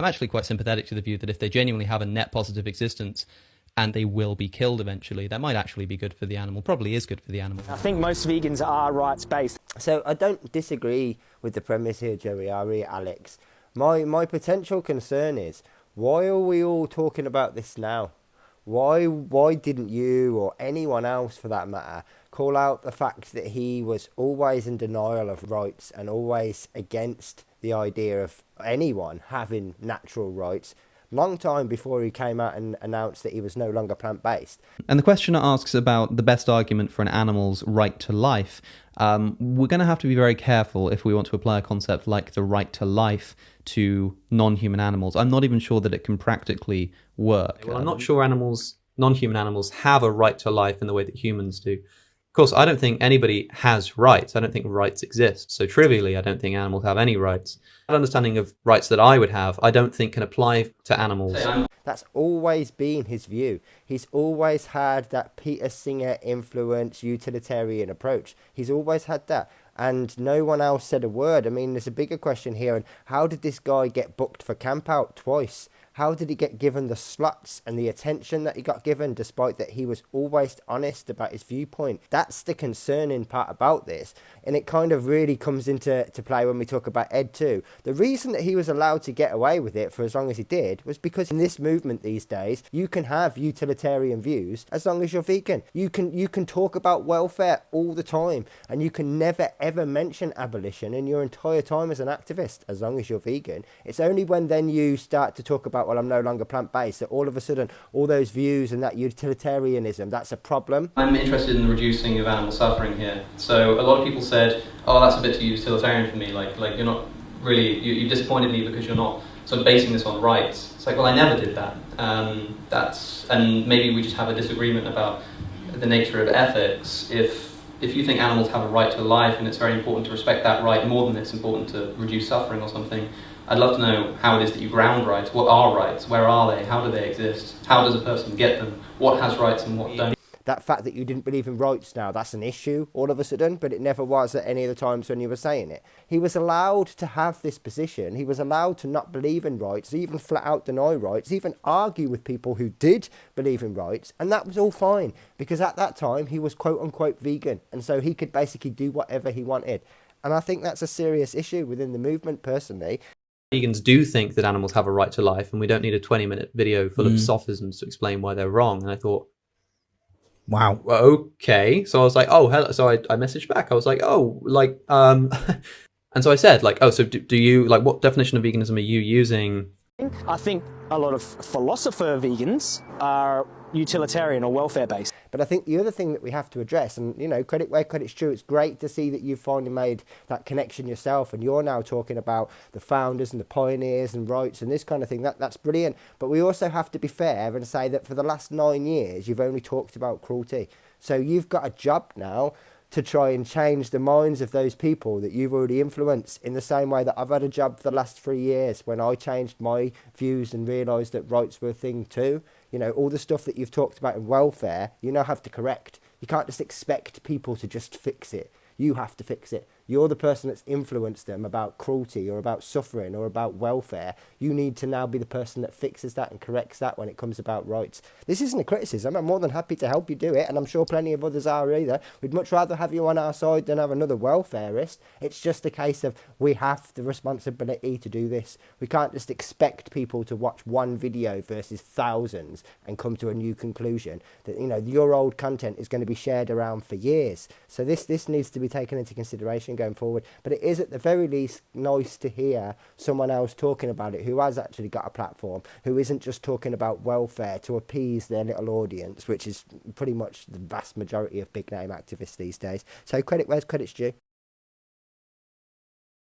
I'm actually quite sympathetic to the view that if they genuinely have a net positive existence and they will be killed eventually, that might actually be good for the animal, probably is good for the animal. I think most vegans are rights-based. So I don't disagree with the premise here, Joey, Ari, Alex. My potential concern is, why are we all talking about this now? Why didn't you, or anyone else for that matter, call out the fact that he was always in denial of rights and always against the idea of anyone having natural rights, long time before he came out and announced that he was no longer plant-based? And the questioner asks about the best argument for an animal's right to life. We're going to have to be very careful if we want to apply a concept like the right to life to non-human animals. I'm not even sure that it can practically work. Well, I'm not sure non-human animals have a right to life in the way that humans do. Of course, I don't think anybody has rights. I don't think rights exist. So trivially, I don't think animals have any rights. That understanding of rights that I would have, I don't think can apply to animals. That's always been his view. He's always had that Peter Singer influence utilitarian approach. He's always had that. And no one else said a word. I mean, there's a bigger question here. And how did this guy get booked for Camp Out twice? How did he get given the slots and the attention that he got given, despite that he was always honest about his viewpoint? That's the concerning part about this. And it kind of really comes into play when we talk about Ed too. The reason that he was allowed to get away with it for as long as he did was because in this movement these days, you can have utilitarian views as long as you're vegan. You can talk about welfare all the time, and you can never ever mention abolition in your entire time as an activist as long as you're vegan. It's only when then you start to talk about, well, I'm no longer plant-based, that all of a sudden all those views and that utilitarianism, that's a problem. I'm interested in the reducing of animal suffering here. So a lot of people said, oh, that's a bit too utilitarian for me, like you're not really, you disappointed me because you're not sort of basing this on rights. It's like, well, I never did that. And maybe we just have a disagreement about the nature of ethics. If you think animals have a right to life and it's very important to respect that right more than it's important to reduce suffering or something, I'd love to know how it is that you ground rights. What are rights? Where are they? How do they exist? How does a person get them? What has rights and what don't? That fact that you didn't believe in rights now, that's an issue all of a sudden, but it never was at any of the times when you were saying it. He was allowed to have this position. He was allowed to not believe in rights, even flat out deny rights, even argue with people who did believe in rights, and that was all fine, because at that time he was quote unquote vegan, and so he could basically do whatever he wanted. And I think that's a serious issue within the movement personally. Vegans do think that animals have a right to life, and we don't need a 20-minute video full of sophisms to explain why they're wrong. And I thought, wow, well, okay. So I was like, oh, hello. So I messaged back. I was like, oh, like, and so I said, like, oh, so do you, like, what definition of veganism are you using? I think a lot of philosopher vegans are utilitarian or welfare-based. But I think the other thing that we have to address, and, you know, credit where credit's due, it's great to see that you've finally made that connection yourself, and you're now talking about the founders and the pioneers and rights and this kind of thing. That's brilliant. But we also have to be fair and say that for the last 9 years, you've only talked about cruelty. So you've got a job now to try and change the minds of those people that you've already influenced, in the same way that I've had a job for the last 3 years when I changed my views and realised that rights were a thing too. You know, all the stuff that you've talked about in welfare, you now have to correct. You can't just expect people to just fix it. You have to fix it. You're the person that's influenced them about cruelty or about suffering or about welfare. You need to now be the person that fixes that and corrects that when it comes about rights. This isn't a criticism. I'm more than happy to help you do it, and I'm sure plenty of others are either. We'd much rather have you on our side than have another welfarist. It's just a case of we have the responsibility to do this. We can't just expect people to watch one video versus thousands and come to a new conclusion that, you know, your old content is going to be shared around for years. So this needs to be taken into consideration going forward. But it is at the very least nice to hear someone else talking about it who has actually got a platform, who isn't just talking about welfare to appease their little audience, which is pretty much the vast majority of big name activists these days. So credit where's credit's due.